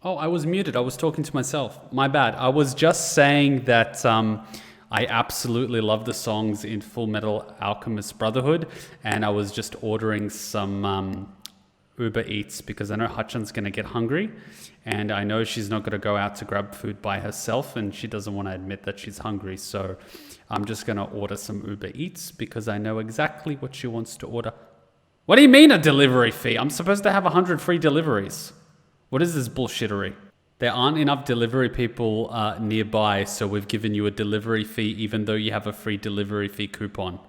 Oh, I was muted. I was talking to myself. My bad. I was just saying that I absolutely love the songs in Full Metal Alchemist Brotherhood, and I was just ordering some Uber Eats because I know Hutchin's going to get hungry, and I know she's not going to go out to grab food by herself, and she doesn't want to admit that she's hungry. So I'm just going to order some Uber Eats because I know exactly what she wants to order. What do you mean a delivery fee? I'm supposed to have 100 free deliveries. What is this bullshittery? There aren't enough delivery people nearby, so we've given you a delivery fee even though you have a free delivery fee coupon.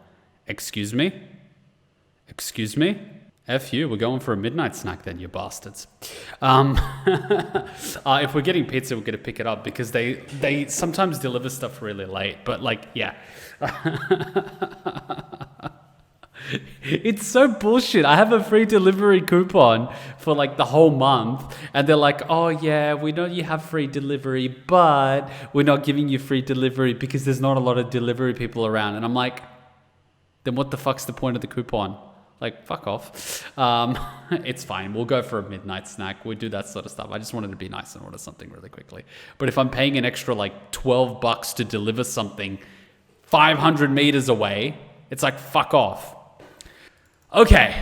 Excuse me? Excuse me? F you, we're going for a midnight snack then, you bastards. If we're getting pizza, we're going to pick it up because they sometimes deliver stuff really late. But like, yeah. It's so bullshit. I have a free delivery coupon for like the whole month, and they're like, oh yeah, we know you have free delivery, but we're not giving you free delivery because there's not a lot of delivery people around. And I'm like, then what the fuck's the point of the coupon? Like, fuck off. It's fine. We'll go for a midnight snack. We'll do that sort of stuff. I just wanted to be nice and order something really quickly. But if I'm paying an extra like $12 to deliver something 500 meters away, it's like, fuck off. Okay,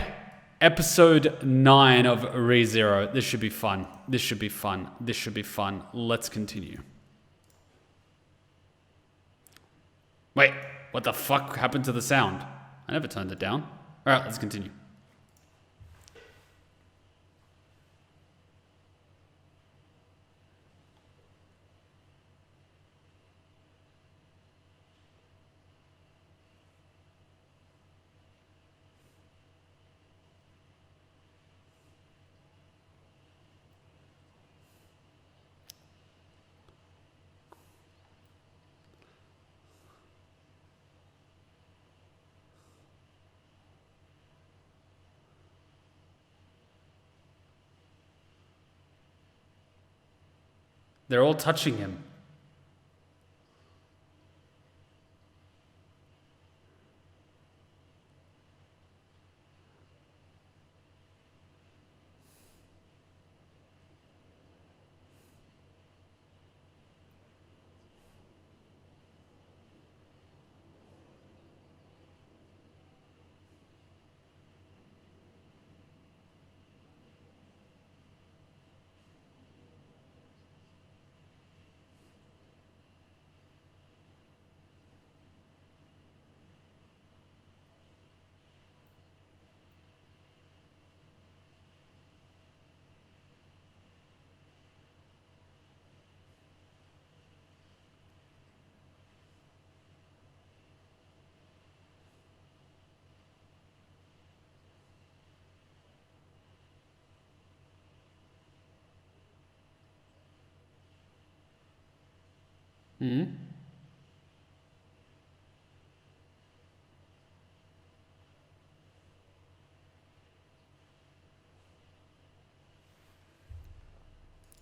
episode 9 of ReZero. This should be fun. This should be fun. This should be fun. Let's continue. Wait, what the fuck happened to the sound? I never turned it down. All right, let's continue. They're all touching him. Hmm?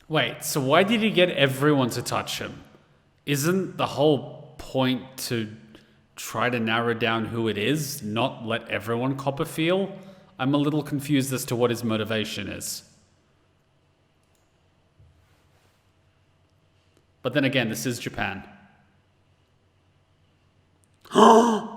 Wait, so why did he get everyone to touch him? Isn't the whole point to try to narrow down who it is, not let everyone cop a feel? I'm a little confused as to what his motivation is. But then again, this is Japan. Aww.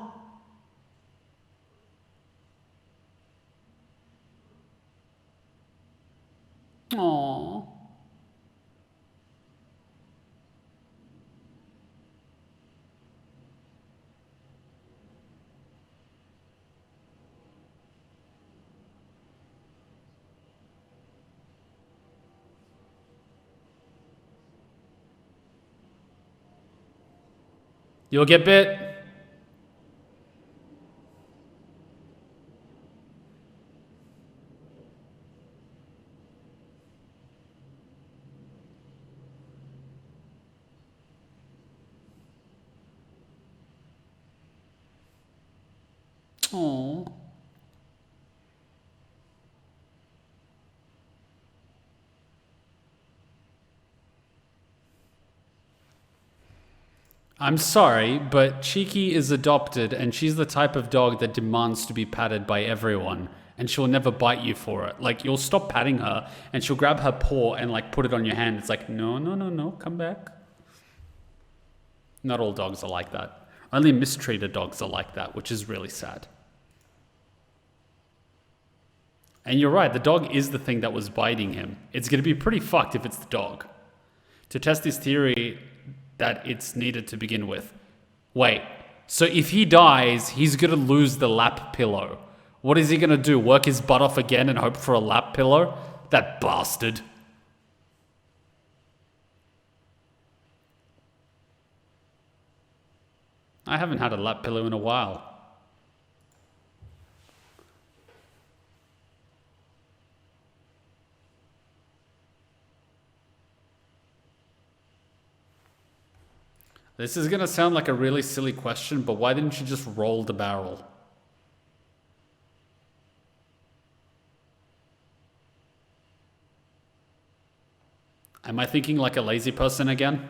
You'll get bit. Aww. I'm sorry, but Cheeky is adopted and she's the type of dog that demands to be patted by everyone. and she'll never bite you for it. Like, you'll stop patting her and she'll grab her paw and like put it on your hand. It's like, no, come back. Not all dogs are like that. Only mistreated dogs are like that, which is really sad. And you're right, the dog is the thing that was biting him. It's going to be pretty fucked if it's the dog. To test this theory that it's needed to begin with. Wait, so if he dies, he's going to lose the lap pillow. What is he going to do? Work his butt off again and hope for a lap pillow? That bastard. I haven't had a lap pillow in a while. This is going to sound like a really silly question, but why didn't you just roll the barrel? Am I thinking like a lazy person again?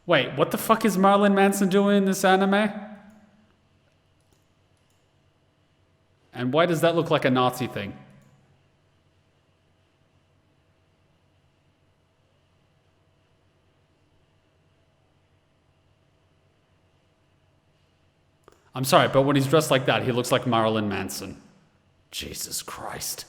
Wait, what the fuck is Marilyn Manson doing in this anime? And why does that look like a Nazi thing? I'm sorry, but when he's dressed like that, he looks like Marilyn Manson. Jesus Christ.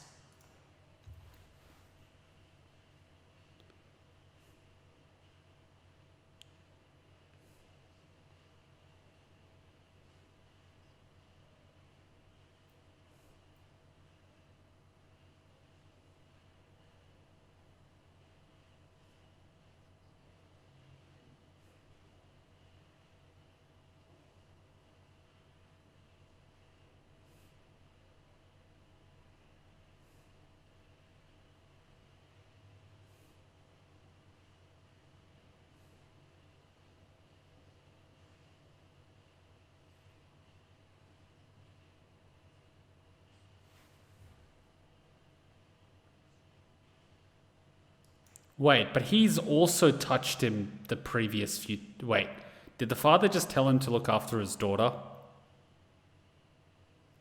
Wait, but he's also touched him the previous few... Wait, did the father just tell him to look after his daughter?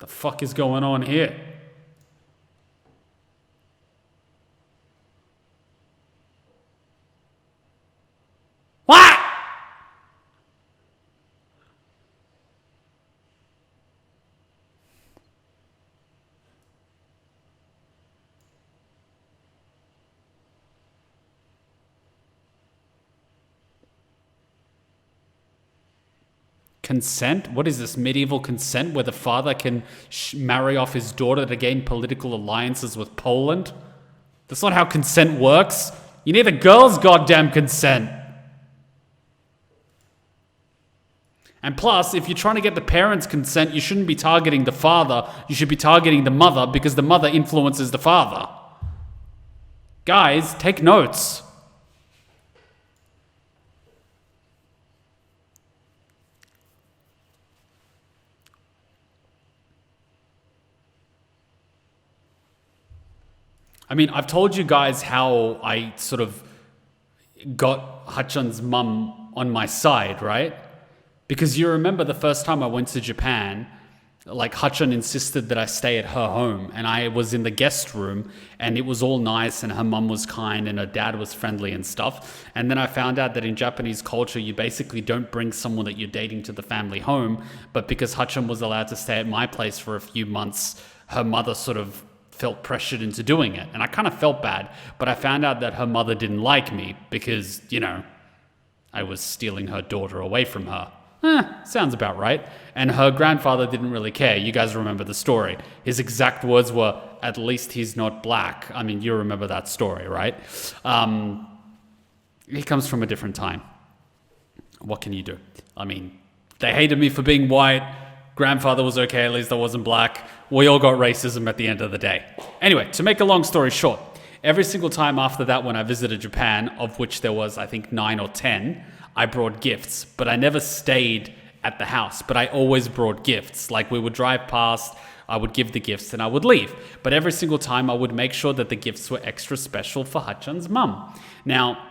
The fuck is going on here? What? Consent? What is this, medieval consent where the father can marry off his daughter to gain political alliances with Poland? That's not how consent works. You need the girl's goddamn consent. And plus, if you're trying to get the parents' consent, you shouldn't be targeting the father. You should be targeting the mother because the mother influences the father. Guys, take notes. I mean, I've told you guys how I sort of got Hachan's mum on my side, right? Because you remember the first time I went to Japan, like Hachan insisted that I stay at her home, and I was in the guest room and it was all nice and her mum was kind and her dad was friendly and stuff. And then I found out that in Japanese culture, you basically don't bring someone that you're dating to the family home, but because Hachan was allowed to stay at my place for a few months, her mother sort of felt pressured into doing it. And I kind of felt bad, but I found out that her mother didn't like me because, you know, I was stealing her daughter away from her. Sounds about right. And her grandfather didn't really care. You guys remember the story. His exact words were, "At least he's not black." I mean, you remember that story, right? He comes from a different time. What can you do? I mean, they hated me for being white. Grandfather was okay, at least I wasn't black. We all got racism at the end of the day. Anyway, to make a long story short, every single time after that when I visited Japan, of which there was, I think, 9 or 10, I brought gifts, but I never stayed at the house, but I always brought gifts. Like, we would drive past, I would give the gifts and I would leave. But every single time I would make sure that the gifts were extra special for Hachan's mum. Now,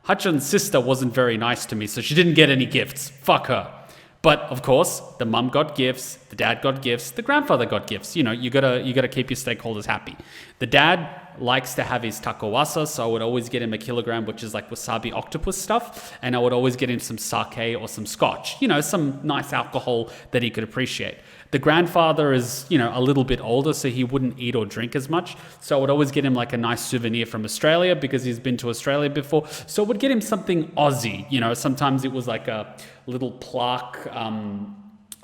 Hutchin's sister wasn't very nice to me, so she didn't get any gifts. Fuck her. But of course, the mum got gifts, the dad got gifts, the grandfather got gifts. You know, you gotta keep your stakeholders happy. The dad likes to have his takawasa, so I would always get him a kilogram, which is like wasabi octopus stuff, and I would always get him some sake or some scotch. You know, some nice alcohol that he could appreciate. The grandfather is, you know, a little bit older, so he wouldn't eat or drink as much. So I would always get him like a nice souvenir from Australia because he's been to Australia before. So I would get him something Aussie. You know, sometimes it was like a little plaque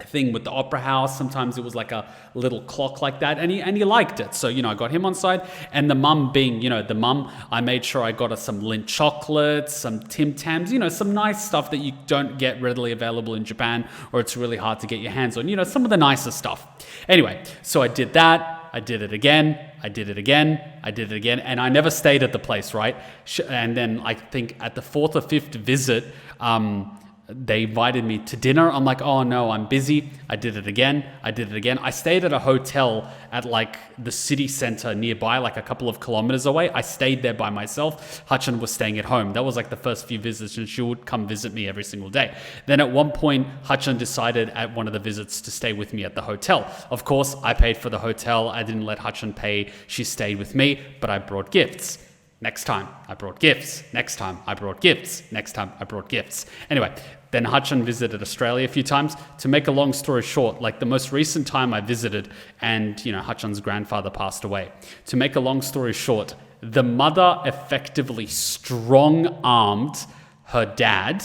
thing with the opera house. Sometimes it was like a little clock like that, and he liked it. So, you know, I got him on side. And the mum being, you know, the mum, I made sure I got her some Lindt chocolates, some Tim Tams, you know, some nice stuff that you don't get readily available in Japan, or it's really hard to get your hands on, you know, some of the nicer stuff. Anyway, so I did that. I did it again. I did it again. I did it again. And I never stayed at the place, right? And then I think at the 4th or 5th visit, they invited me to dinner. I'm like, oh no, I'm busy. I did it again. I did it again. I stayed at a hotel at like the city center nearby, like a couple of kilometers away. I stayed there by myself. Hutchin was staying at home. That was like the first few visits, and she would come visit me every single day. Then at one point, Hutchin decided at one of the visits to stay with me at the hotel. Of course, I paid for the hotel. I didn't let Hutchin pay. She stayed with me, but I brought gifts. Next time, I brought gifts. Next time, I brought gifts. Next time, I brought gifts. Anyway, then Hutchin visited Australia a few times. To make a long story short, like the most recent time I visited, and, you know, Hutchin's grandfather passed away. To make a long story short, the mother effectively strong-armed her dad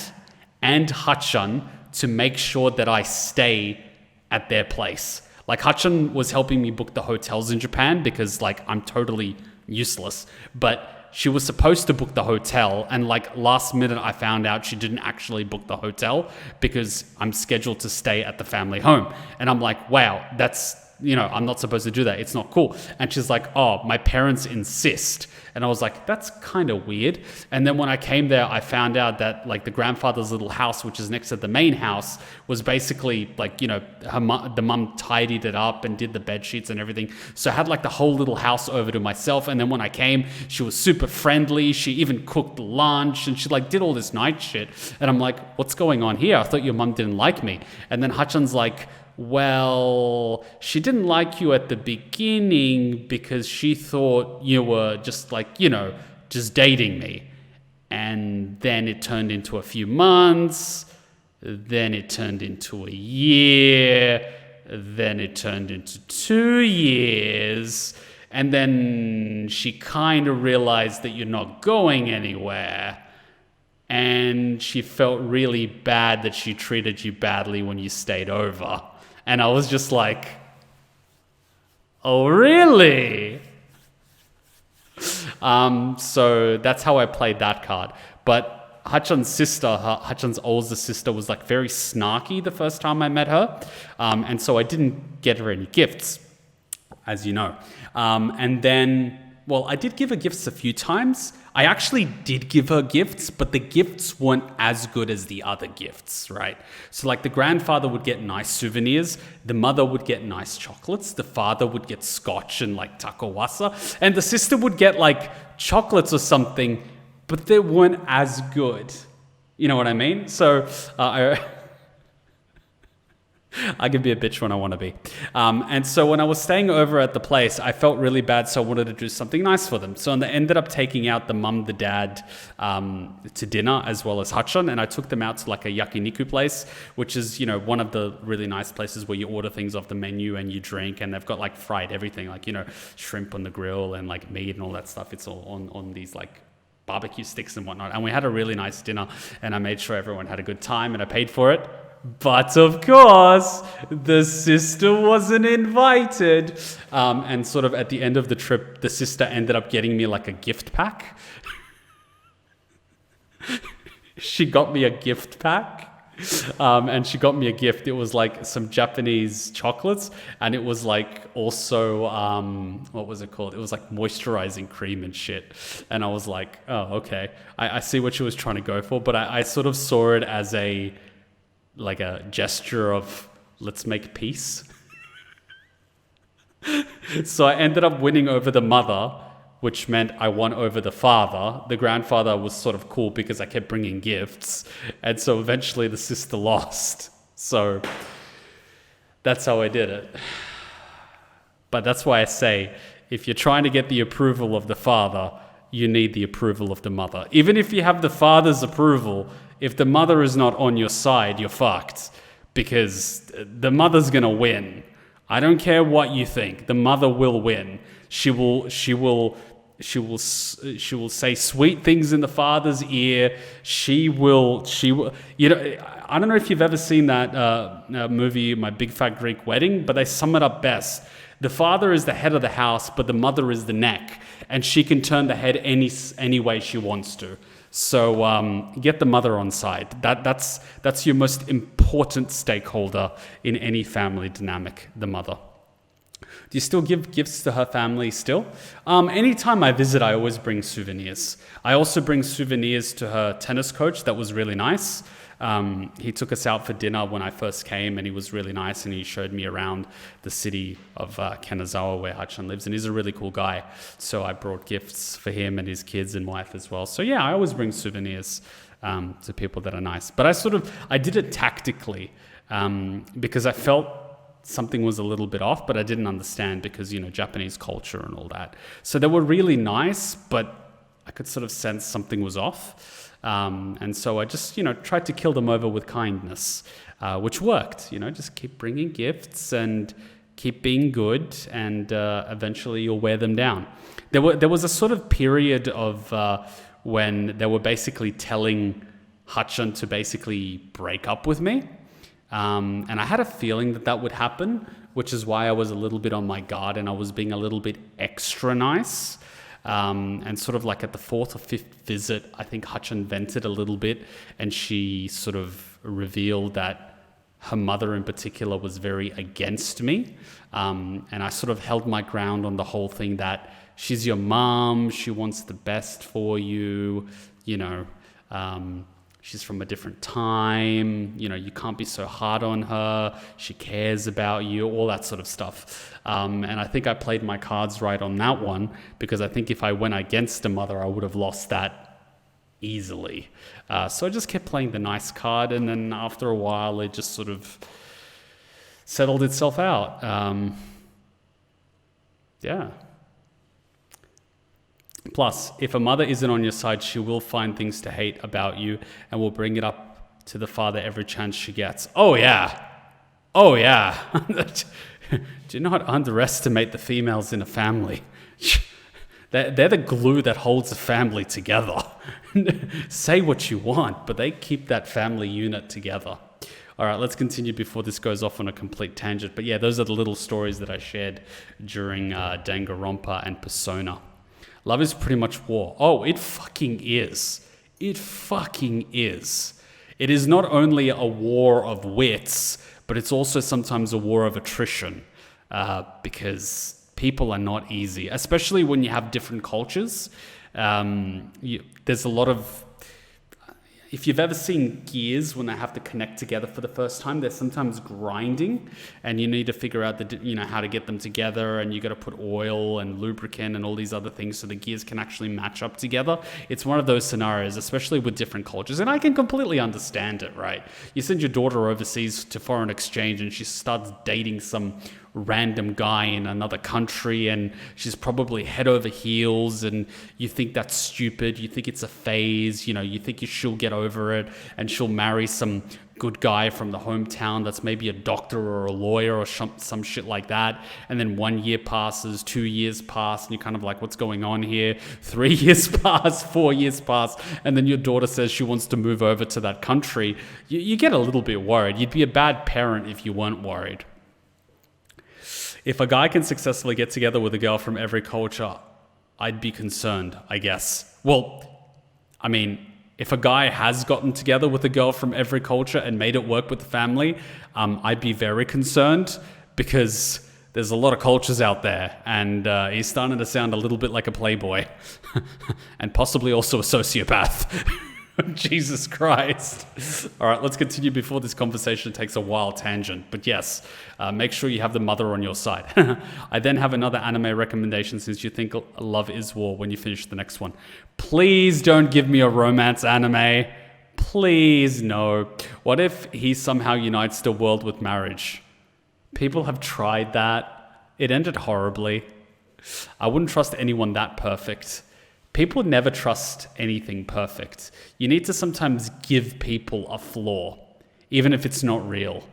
and Hutchin to make sure that I stay at their place. Like, Hutchin was helping me book the hotels in Japan because, like, I'm totally useless. But she was supposed to book the hotel, and like last minute I found out she didn't actually book the hotel because I'm scheduled to stay at the family home. And I'm like, wow, that's, you know, I'm not supposed to do that. It's not cool. And she's like, oh, my parents insist. And I was like, that's kind of weird. And then when I came there, I found out that like the grandfather's little house, which is next to the main house, was basically like, you know, the mum tidied it up and did the bed sheets and everything. So I had like the whole little house over to myself. And then when I came, she was super friendly. She even cooked lunch and she like did all this night shit. And I'm like, what's going on here? I thought your mum didn't like me. And then Hutchin's like, well, she didn't like you at the beginning because she thought you were just like, you know, just dating me. And then it turned into a few months. Then it turned into a year. Then it turned into 2 years. And then she kind of realized that you're not going anywhere. And she felt really bad that she treated you badly when you stayed over. And I was just like, oh, really? So that's how I played that card. But Hutchin's sister, Hutchin's older sister, was like very snarky the first time I met her. And so I didn't get her any gifts, as you know. And then, well, I did give her gifts a few times. I actually did give her gifts, but the gifts weren't as good as the other gifts, right? So like the grandfather would get nice souvenirs, the mother would get nice chocolates, the father would get scotch and like takawasa, and the sister would get like chocolates or something, but they weren't as good. You know what I mean? So I can be a bitch when I want to be. And so when I was staying over at the place, I felt really bad, so I wanted to do something nice for them. So I ended up taking out the mum, the dad to dinner, as well as Hutchin, and I took them out to like a yakiniku place, which is, you know, one of the really nice places where you order things off the menu and you drink, and they've got like fried everything, like, you know, shrimp on the grill and like meat and all that stuff. It's all on these like barbecue sticks and whatnot. And we had a really nice dinner, and I made sure everyone had a good time, and I paid for it. But of course, the sister wasn't invited. And sort of at the end of the trip, the sister ended up getting me like a gift pack. She got me a gift pack. And she got me a gift. It was like some Japanese chocolates, and it was like also, what was it called? It was like moisturizing cream and shit. And I was like, oh, okay. I see what she was trying to go for, but I sort of saw it as a gesture of let's make peace. So I ended up winning over the mother which meant I won over the father. The grandfather was sort of cool because I kept bringing gifts. And so eventually the sister lost. So that's how I did it. But that's why I say, if you're trying to get the approval of the father, you need the approval of the mother. Even if you have the father's approval, if the mother is not on your side, you're fucked. Because the mother's going to win. I don't care what you think. The mother will win. She will say sweet things in the father's ear. She will. You know, I don't know if you've ever seen that movie, My Big Fat Greek Wedding, but they sum it up best. The father is the head of the house, but the mother is the neck, and she can turn the head any way she wants to. So get the mother on side. That's your most important stakeholder in any family dynamic, the mother. Do you still give gifts to her family still? Anytime I visit, I always bring souvenirs. I also bring souvenirs to her tennis coach. That was really nice. He took us out for dinner when I first came, and he was really nice, and he showed me around the city of Kanazawa where Hachan lives, and he's a really cool guy. So I brought gifts for him and his kids and wife as well. So yeah, I always bring souvenirs to people that are nice. But I did it tactically because I felt something was a little bit off, but I didn't understand because, you know, Japanese culture and all that. So they were really nice, but I could sort of sense something was off. And so I just, you know, tried to kill them over with kindness, which worked. You know, just keep bringing gifts and keep being good, and eventually you'll wear them down. There was a sort of period of when they were basically telling Hachan to basically break up with me. And I had a feeling that would happen, which is why I was a little bit on my guard and I was being a little bit extra nice. And sort of like at the fourth or fifth visit, I think Hachan vented a little bit, and she sort of revealed that her mother in particular was very against me. And I sort of held my ground on the whole thing that she's your mom, she wants the best for you, you know, she's from a different time, you know, you can't be so hard on her, she cares about you, all that sort of stuff. And I think I played my cards right on that one, because I think if I went against the mother, I would have lost that easily. So I just kept playing the nice card, and then after a while, it just sort of settled itself out. Yeah. Plus, if a mother isn't on your side, she will find things to hate about you and will bring it up to the father every chance she gets. Oh, yeah. Oh, yeah. Do not underestimate the females in a family. They're the glue that holds a family together. Say what you want, but they keep that family unit together. All right, let's continue before this goes off on a complete tangent. But yeah, those are the little stories that I shared during Danganronpa and Persona. Love is pretty much war. Oh, it fucking is. It fucking is. It is not only a war of wits, but it's also sometimes a war of attrition, because people are not easy, especially when you have different cultures. There's a lot of... If you've ever seen gears when they have to connect together for the first time, they're sometimes grinding, and you need to figure out how to get them together, and you got to put oil and lubricant and all these other things so the gears can actually match up together. It's one of those scenarios, especially with different cultures, and I can completely understand it, right? You send your daughter overseas to foreign exchange, and she starts dating some random guy in another country, and she's probably head over heels, and you think that's stupid, you think it's a phase, you think she'll get over it and she'll marry some good guy from the hometown that's maybe a doctor or a lawyer or some shit like that, and then 1 year passes, 2 years pass, and you're kind of like, what's going on here? 3 years pass, 4 years pass, and then your daughter says she wants to move over to that country. You get a little bit worried. You'd be a bad parent if you weren't worried. If a guy can successfully get together with a girl from every culture, I'd be concerned, I guess. Well, I mean, if a guy has gotten together with a girl from every culture and made it work with the family, I'd be very concerned, because there's a lot of cultures out there, and he's starting to sound a little bit like a playboy and possibly also a sociopath. Jesus Christ. All right, let's continue before this conversation takes a wild tangent. But yes, make sure you have the mother on your side. I then have another anime recommendation since you think love is war when you finish the next one. Please don't give me a romance anime. Please, no. What if he somehow unites the world with marriage? People have tried that. It ended horribly. I wouldn't trust anyone that perfect. People never trust anything perfect. You need to sometimes give people a flaw, even if it's not real.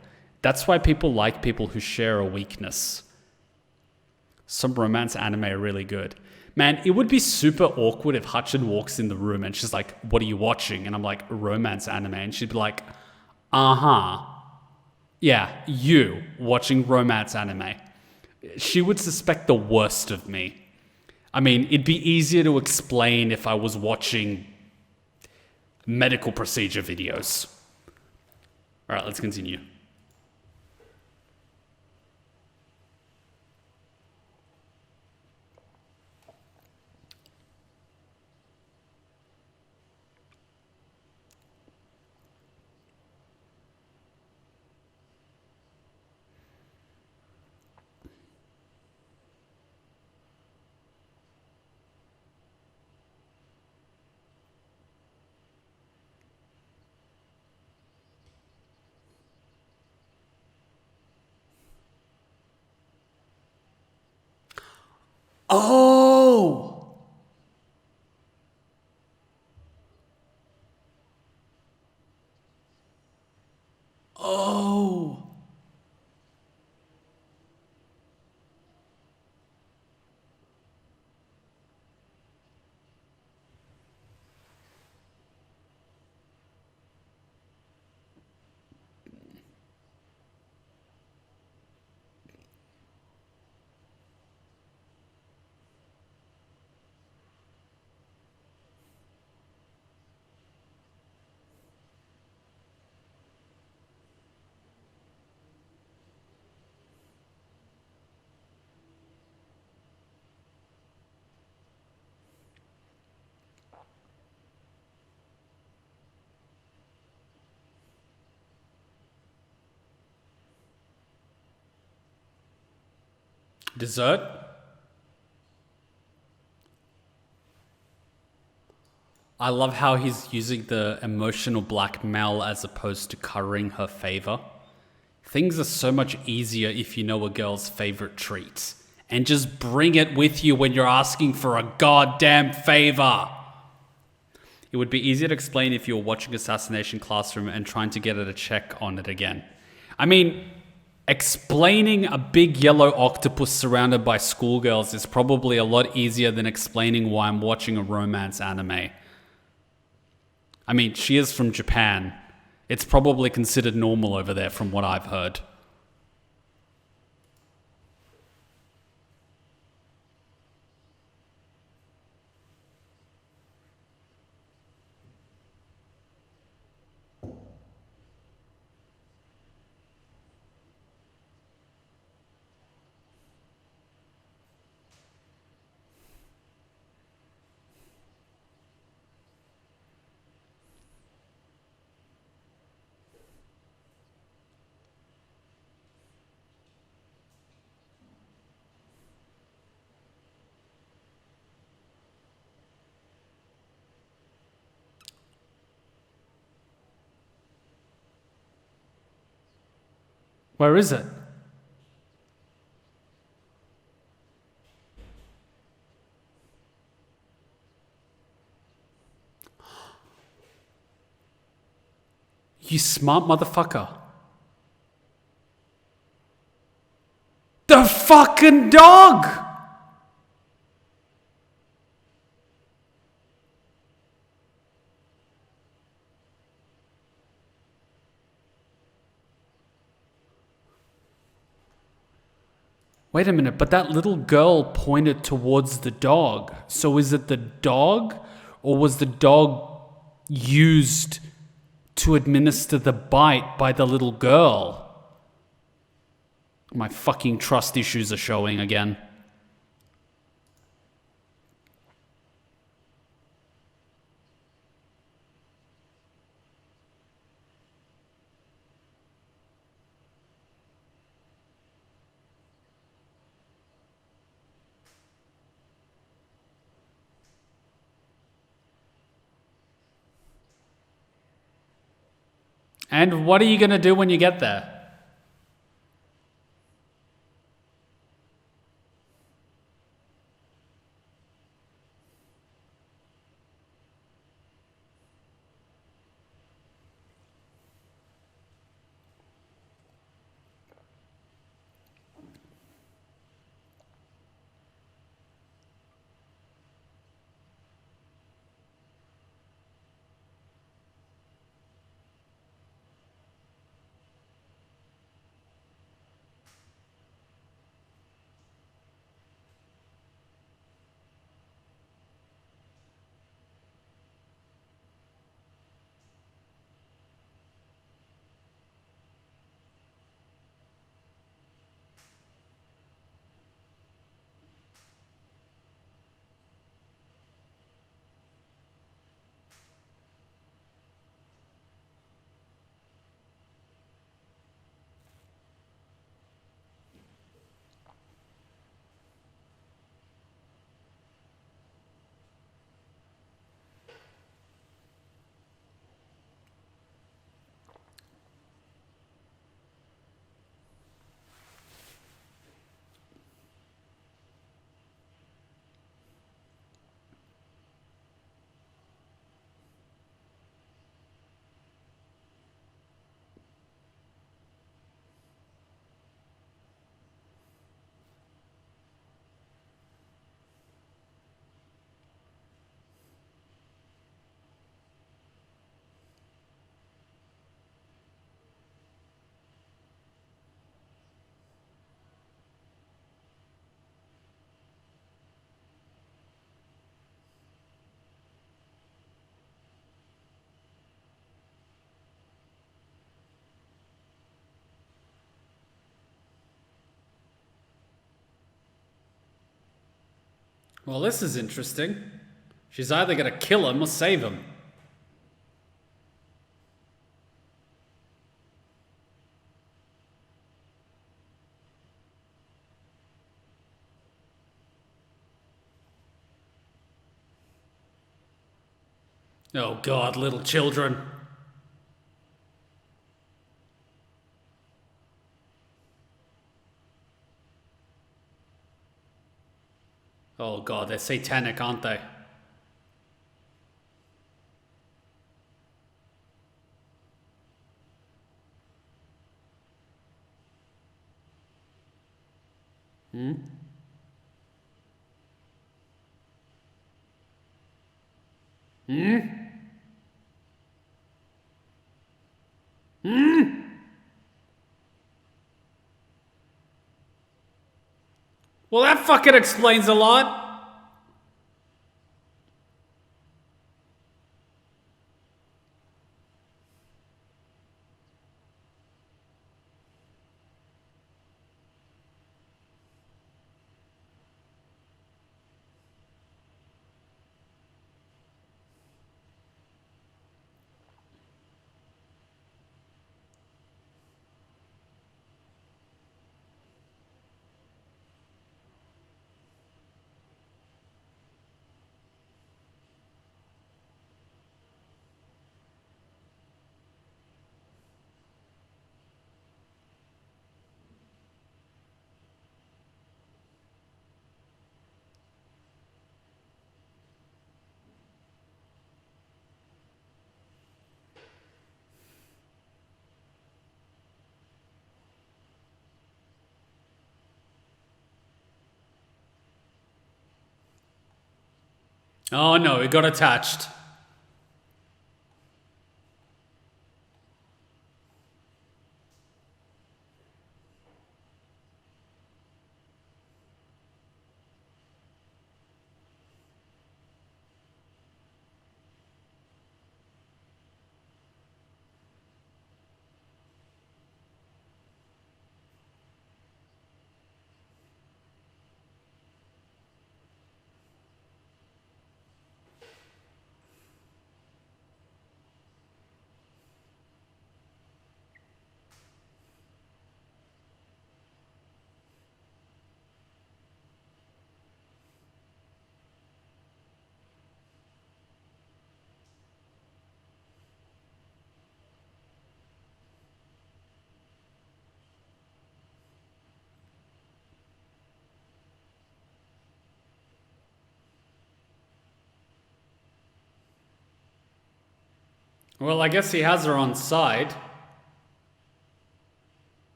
That's why people like people who share a weakness. Some romance anime are really good. Man, it would be super awkward if Hutchin walks in the room and she's like, what are you watching? And I'm like, romance anime. And she'd be like, yeah, you watching romance anime. She would suspect the worst of me. I mean, it'd be easier to explain if I was watching medical procedure videos. All right, let's continue. Oh! Oh! Dessert? I love how he's using the emotional blackmail as opposed to currying her favor. Things are so much easier if you know a girl's favorite treats. And just bring it with you when you're asking for a goddamn favor. It would be easier to explain if you were watching Assassination Classroom and trying to get her to check on it again. I mean, explaining a big yellow octopus surrounded by schoolgirls is probably a lot easier than explaining why I'm watching a romance anime. I mean, she is from Japan. It's probably considered normal over there from what I've heard. Where is it? You smart motherfucker. The fucking dog! Wait a minute, but that little girl pointed towards the dog. So is it the dog, or was the dog used to administer the bite by the little girl? My fucking trust issues are showing again. And what are you going to do when you get there? Well, this is interesting. She's either going to kill him or save him. Oh God, little children. Oh God, they're satanic, aren't they? Hmm? Hmm? Hmm? Well, that fucking explains a lot. Oh no, it got attached. Well, I guess he has her on side.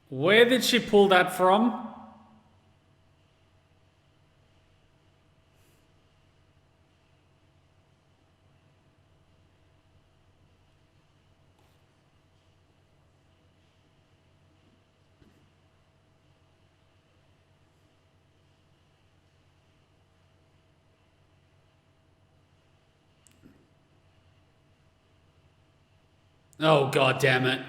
Where did she pull that from? Oh, god damn it.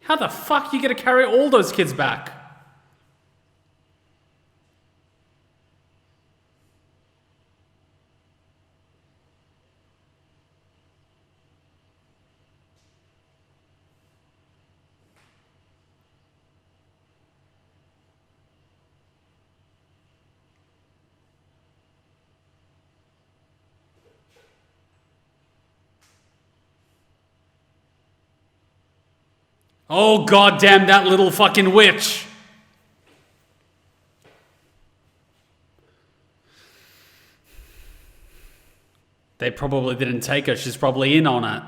How the fuck you gonna carry all those kids back? Oh god damn that little fucking witch. They probably didn't take her. She's probably in on it.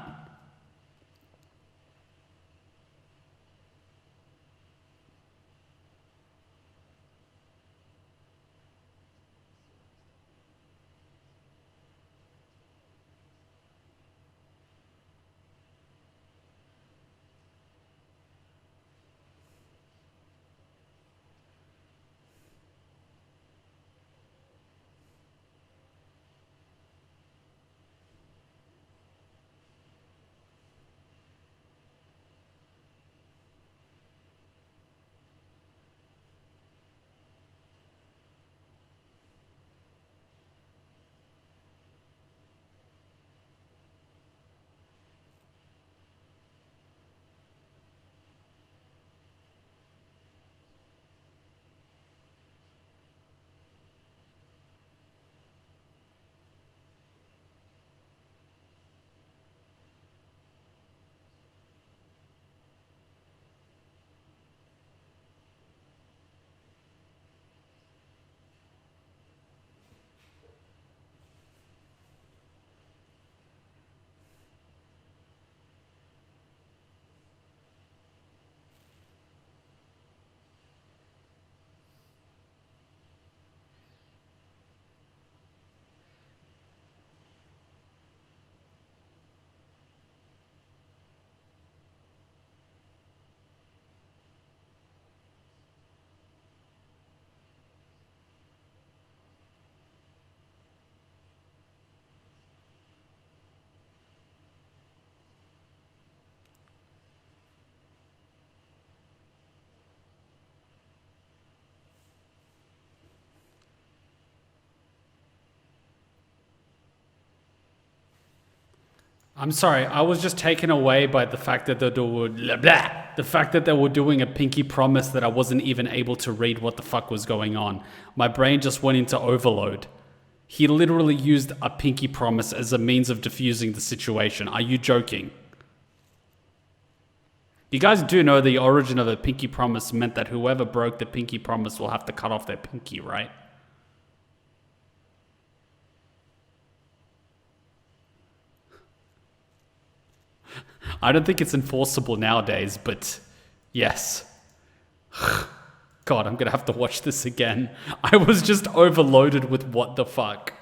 I'm sorry, I was just taken away by the fact that they were blah, blah, the fact that they were doing a pinky promise that I wasn't even able to read what the fuck was going on. My brain just went into overload. He literally used a pinky promise as a means of diffusing the situation. Are you joking? You guys do know the origin of a pinky promise meant that whoever broke the pinky promise will have to cut off their pinky, right? I don't think it's enforceable nowadays, but yes. God, I'm gonna have to watch this again. I was just overloaded with what the fuck.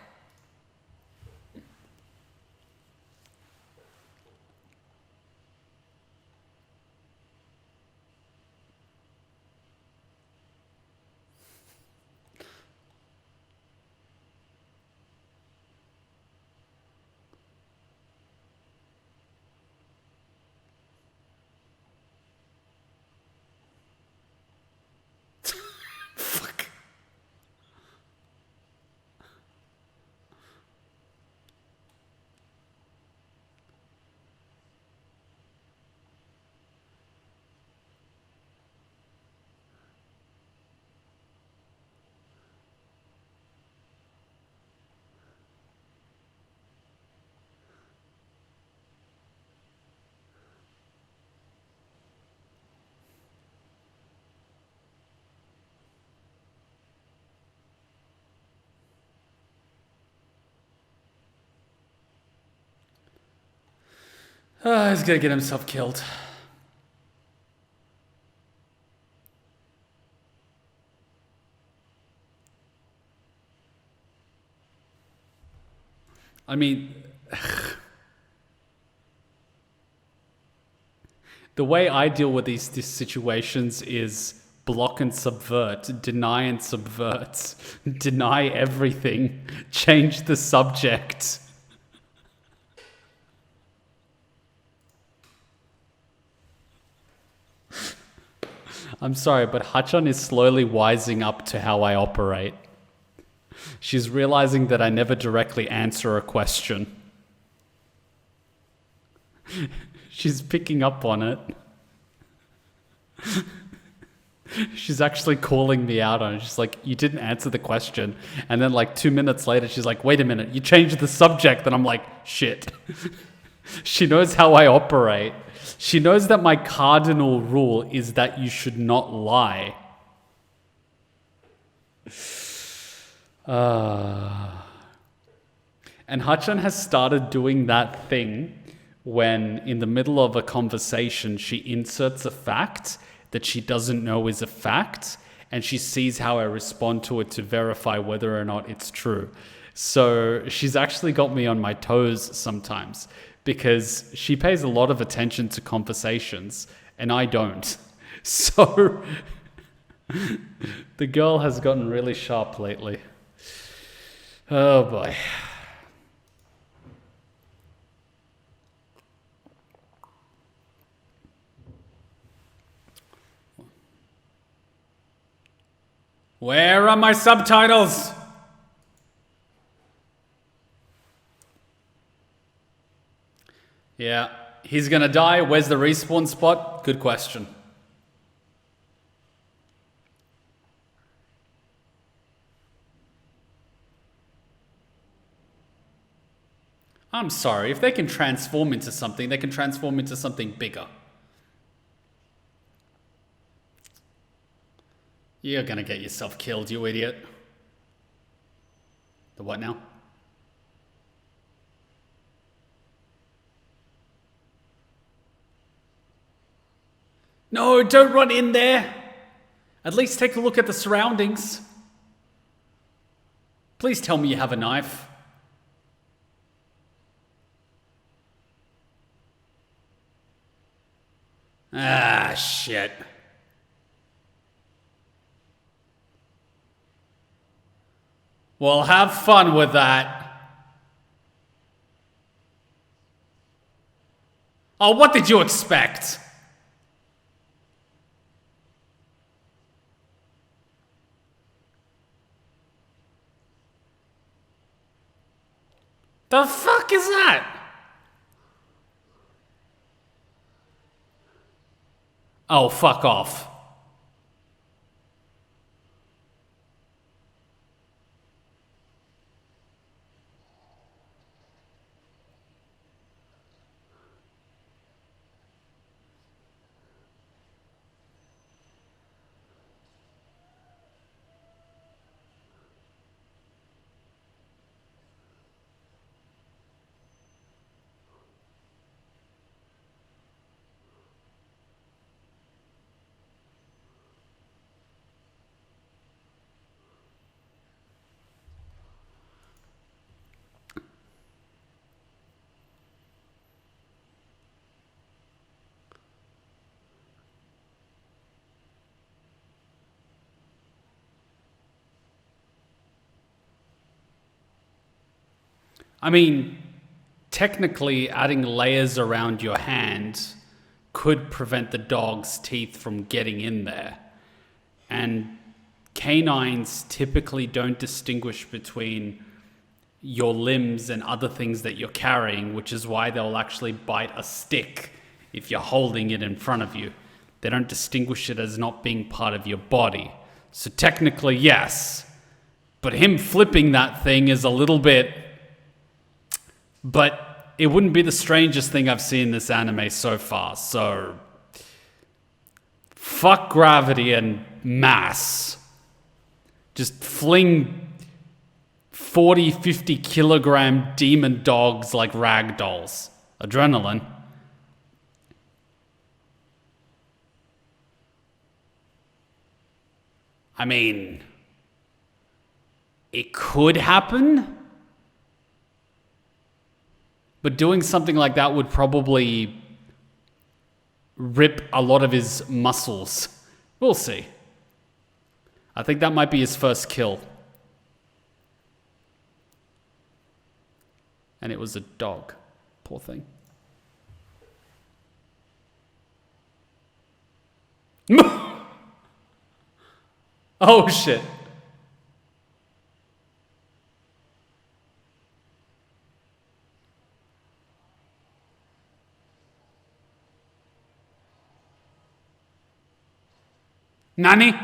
He's gonna get himself killed. I mean, the way I deal with these situations is block and subvert, deny and subvert, deny everything, change the subject. I'm sorry, but Hachan is slowly wising up to how I operate. She's realizing that I never directly answer a question. She's picking up on it. She's actually calling me out on it. She's like, you didn't answer the question. And then like 2 minutes later, she's like, wait a minute, you changed the subject. And I'm like, shit. She knows how I operate. She knows that my cardinal rule is that you should not lie. And Hachan has started doing that thing when in the middle of a conversation, she inserts a fact that she doesn't know is a fact, and she sees how I respond to it to verify whether or not it's true. So she's actually got me on my toes sometimes because she pays a lot of attention to conversations and I don't. So the girl has gotten really sharp lately. Oh boy. Where are my subtitles? Yeah, he's gonna die. Where's the respawn spot? Good question. I'm sorry, if they can transform into something, they can transform into something bigger. You're gonna get yourself killed, you idiot. The what now? No, don't run in there. At least take a look at the surroundings. Please tell me you have a knife. Ah, shit. Well, have fun with that. Oh, what did you expect? The fuck is that? Oh, fuck off. I mean, technically adding layers around your hand could prevent the dog's teeth from getting in there. And canines typically don't distinguish between your limbs and other things that you're carrying, which is why they'll actually bite a stick if you're holding it in front of you. They don't distinguish it as not being part of your body. So technically, yes. But him flipping that thing is a little bit... But it wouldn't be the strangest thing I've seen in this anime so far, so... Fuck gravity and mass. Just fling 40, 50 kilogram demon dogs like rag dolls. Adrenaline. I mean, it could happen. But doing something like that would probably rip a lot of his muscles. We'll see. I think that might be his first kill. And it was a dog. Poor thing. Oh shit. Nani?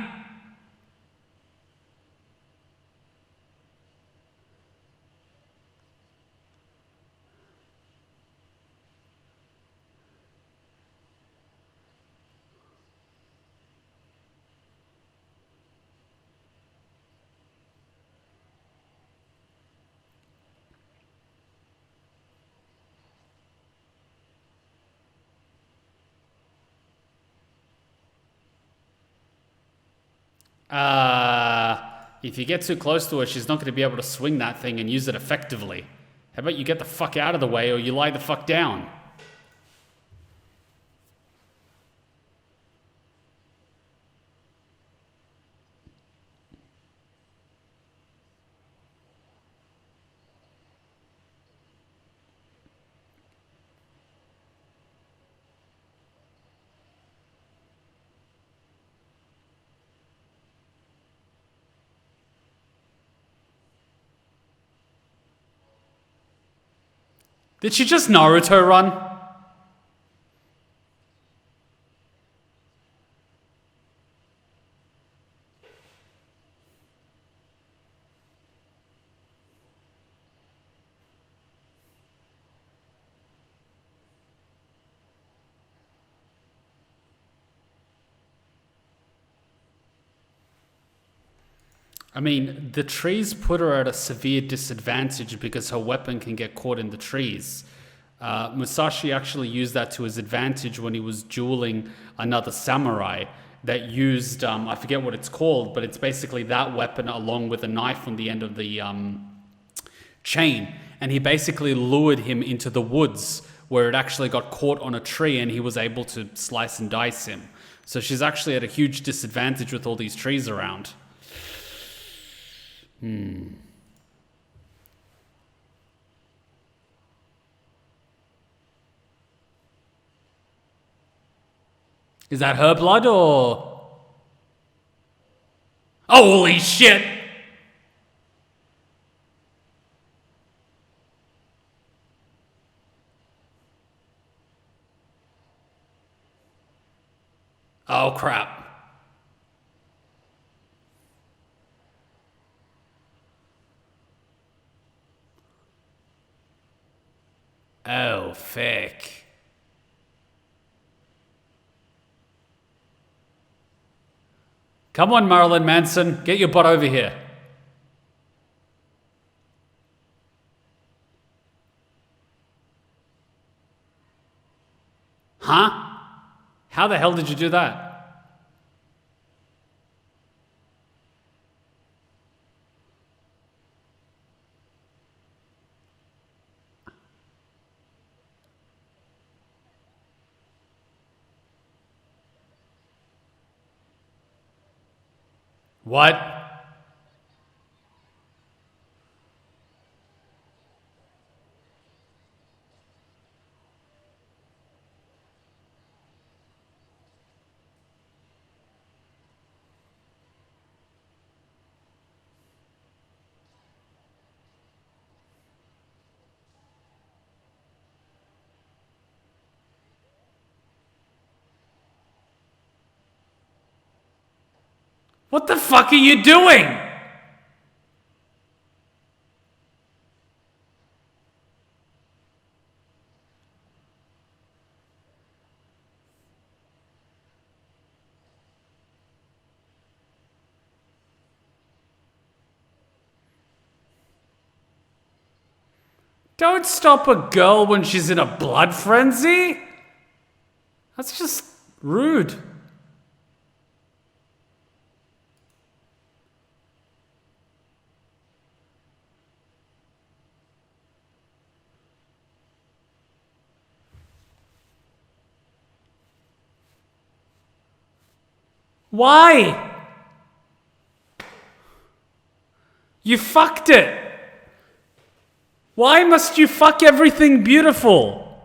If you get too close to her, she's not going to be able to swing that thing and use it effectively. How about you get the fuck out of the way or you lie the fuck down? Did she just Naruto run? I mean, the trees put her at a severe disadvantage because her weapon can get caught in the trees. Musashi actually used that to his advantage when he was dueling another samurai that used, I forget what it's called, but it's basically that weapon along with a knife on the end of the chain. And he basically lured him into the woods where it actually got caught on a tree and he was able to slice and dice him. So she's actually at a huge disadvantage with all these trees around. Is that her blood or... Holy shit! Oh crap. Oh, fake. Come on, Marilyn Manson. Get your butt over here. Huh? How the hell did you do that? What? What the fuck are you doing? Don't stop a girl when she's in a blood frenzy. That's just rude. Why? You fucked it. Why must you fuck everything beautiful?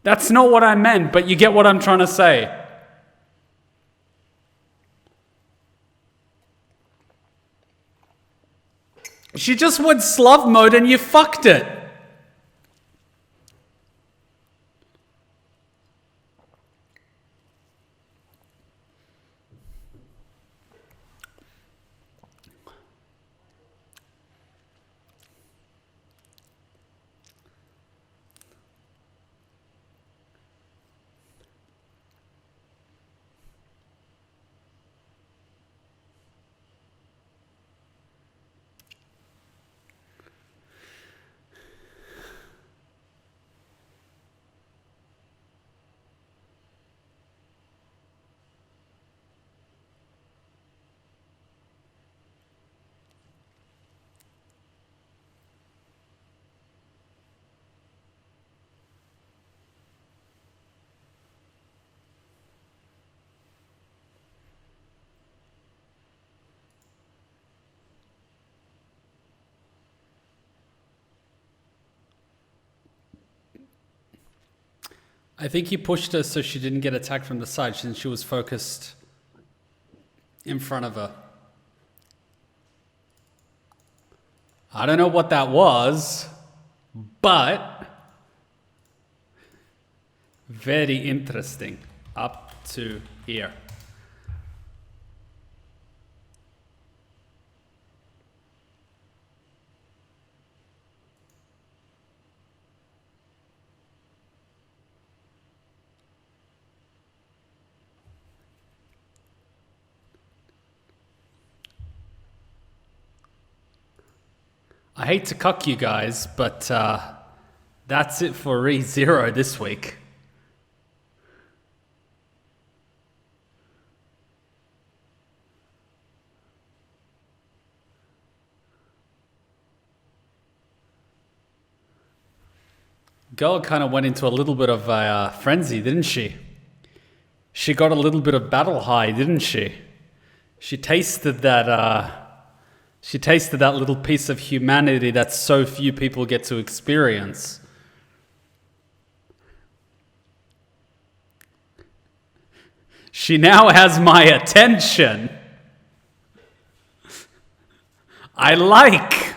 That's not what I meant, but you get what I'm trying to say. She just went sloth mode and you fucked it. I think he pushed her so she didn't get attacked from the side since she was focused in front of her. I don't know what that was, but very interesting up to here. I hate to cuck you guys, but that's it for Re-Zero this week. Girl kind of went into a little bit of a frenzy, didn't she? She got a little bit of battle high, didn't she? She tasted that little piece of humanity that so few people get to experience. She now has my attention. I like.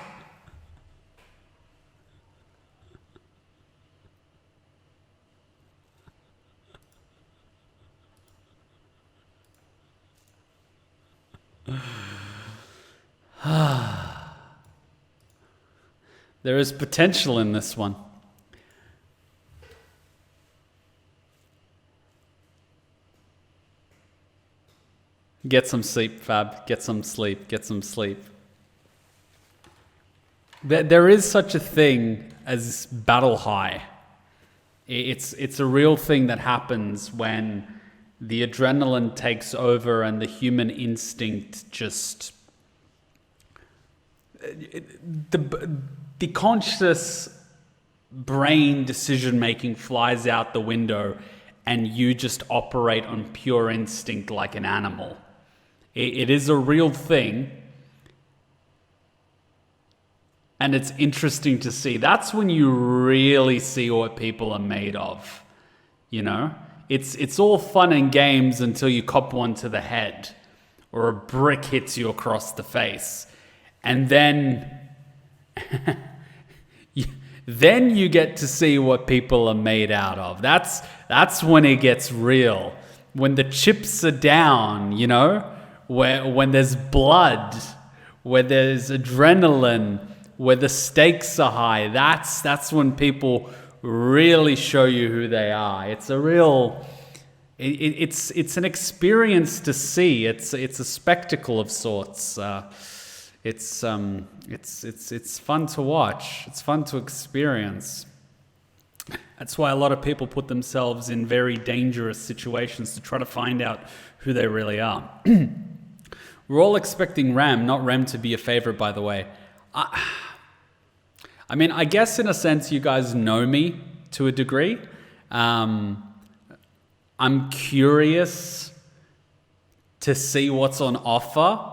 There is potential in this one. Get some sleep, Fab. Get some sleep. Get some sleep. There is such a thing as battle high. It's a real thing that happens when the adrenaline takes over and the human instinct just... The conscious brain decision-making flies out the window and you just operate on pure instinct like an animal. It is a real thing. And it's interesting to see. That's when you really see what people are made of. You know? It's all fun and games until you cop one to the head or a brick hits you across the face. And then... then you get to see what people are made out of. That's when it gets real. When the chips are down, you know? When there's blood, where there's adrenaline, where the stakes are high. That's when people really show you who they are. It's a real... It's an experience to see. It's a spectacle of sorts. It's fun to watch. It's fun to experience. That's why a lot of people put themselves in very dangerous situations to try to find out who they really are. We're all expecting Rem, not Rem to be a favorite, by the way. I mean, I guess in a sense you guys know me to a degree. I'm curious to see what's on offer.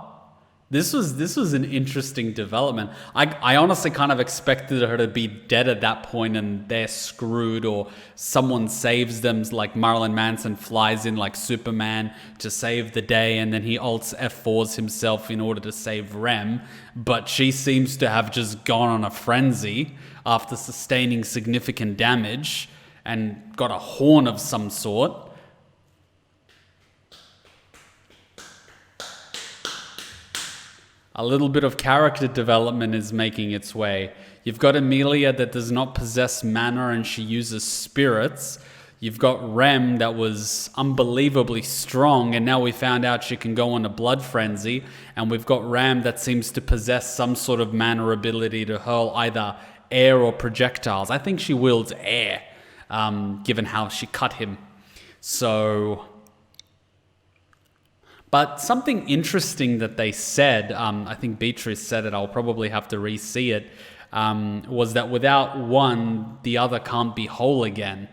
This was an interesting development. I honestly kind of expected her to be dead at that point and they're screwed, or someone saves them, like Marilyn Manson flies in like Superman to save the day, and then he alts F4s himself in order to save Rem. But she seems to have just gone on a frenzy after sustaining significant damage and got a horn of some sort. A little bit of character development is making its way. You've got Emilia that does not possess mana and she uses spirits. You've got Rem that was unbelievably strong, and now we found out she can go on a blood frenzy. And we've got Ram that seems to possess some sort of mana ability to hurl either air or projectiles. I think she wields air, given how she cut him. But something interesting that they said, I think Beatrice said it, I'll probably have to re-see it, was that without one, the other can't be whole again.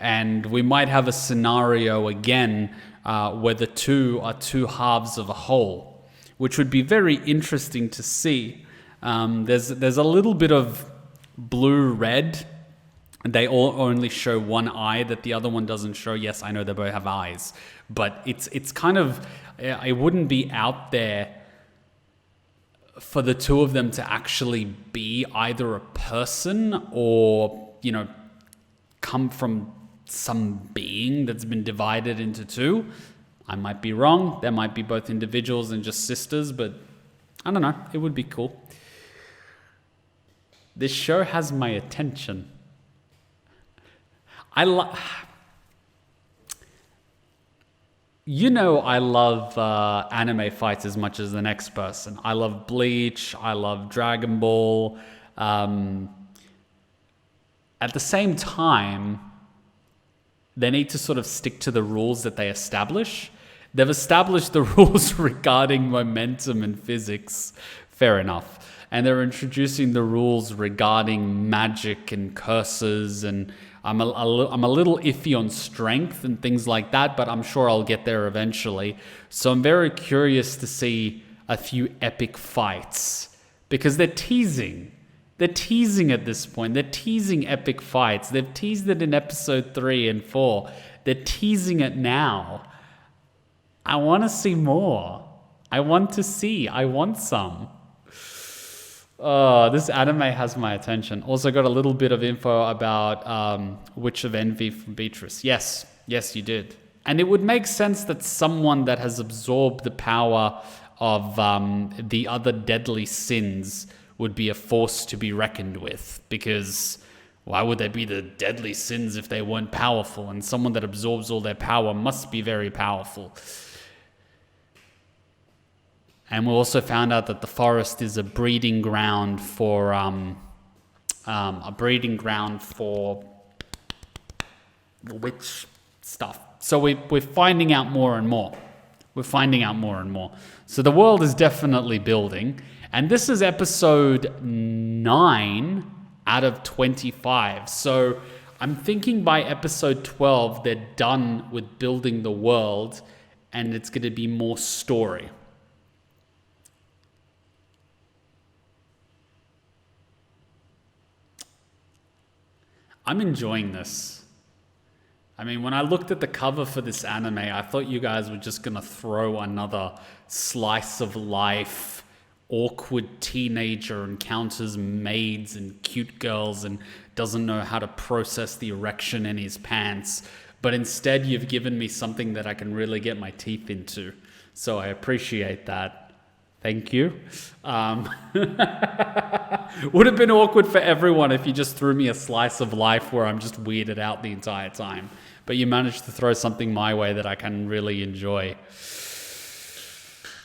And we might have a scenario again where the two are two halves of a whole, which would be very interesting to see. There's a little bit of blue-red. They all only show one eye that the other one doesn't show. Yes, I know they both have eyes, but it's kind of, it wouldn't be out there for the two of them to actually be either a person or, come from some being that's been divided into two. I might be wrong. There might be both individuals and just sisters, but I don't know. It would be cool. This show has my attention. I love anime fights as much as the next person. I love Bleach. I love Dragon Ball. At the same time, they need to sort of stick to the rules that they establish. They've established the rules regarding momentum and physics. Fair enough. And they're introducing the rules regarding magic and curses, and I'm a little iffy on strength and things like that, but I'm sure I'll get there eventually. So I'm very curious to see a few epic fights, because they're teasing. They're teasing at this point. They're teasing epic fights. They've teased it in episode 3 and 4. They're teasing it now. I want to see more. I want some. Oh, this anime has my attention. Also got a little bit of info about Witch of Envy from Beatrice. Yes, you did. And it would make sense that someone that has absorbed the power of the other deadly sins would be a force to be reckoned with, because why would they be the deadly sins if they weren't powerful? And someone that absorbs all their power must be very powerful. And we also found out that the forest is a breeding ground for witch stuff. So we're finding out more and more. So the world is definitely building. And this is episode 9 out of 25. So I'm thinking by episode 12, they're done with building the world and it's going to be more story. I'm enjoying this. I mean, when I looked at the cover for this anime, I thought you guys were just going to throw another slice of life, awkward teenager encounters maids and cute girls and doesn't know how to process the erection in his pants. But instead, you've given me something that I can really get my teeth into. So I appreciate that. Thank you. Would have been awkward for everyone if you just threw me a slice of life where I'm just weirded out the entire time. But you managed to throw something my way that I can really enjoy.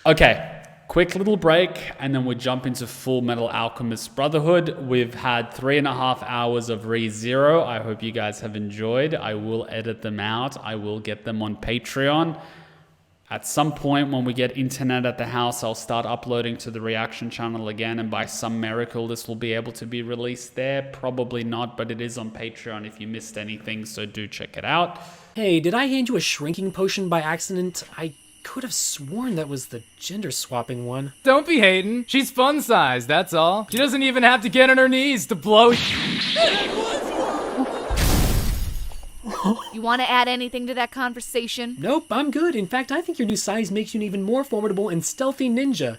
Okay, quick little break, and then we jump into Full Metal Alchemist Brotherhood. We've had 3.5 hours of ReZero. I hope you guys have enjoyed. I will edit them out. I will get them on Patreon. At some point when we get internet at the house, I'll start uploading to the reaction channel again, and by some miracle this will be able to be released there. Probably not, but it is on Patreon if you missed anything, so do check it out. Hey, did I hand you a shrinking potion by accident? I could have sworn that was the gender swapping one. Don't be hating. She's fun size, that's all. She doesn't even have to get on her knees to blow. You want to add anything to that conversation? Nope, I'm good. In fact, I think your new size makes you an even more formidable and stealthy ninja.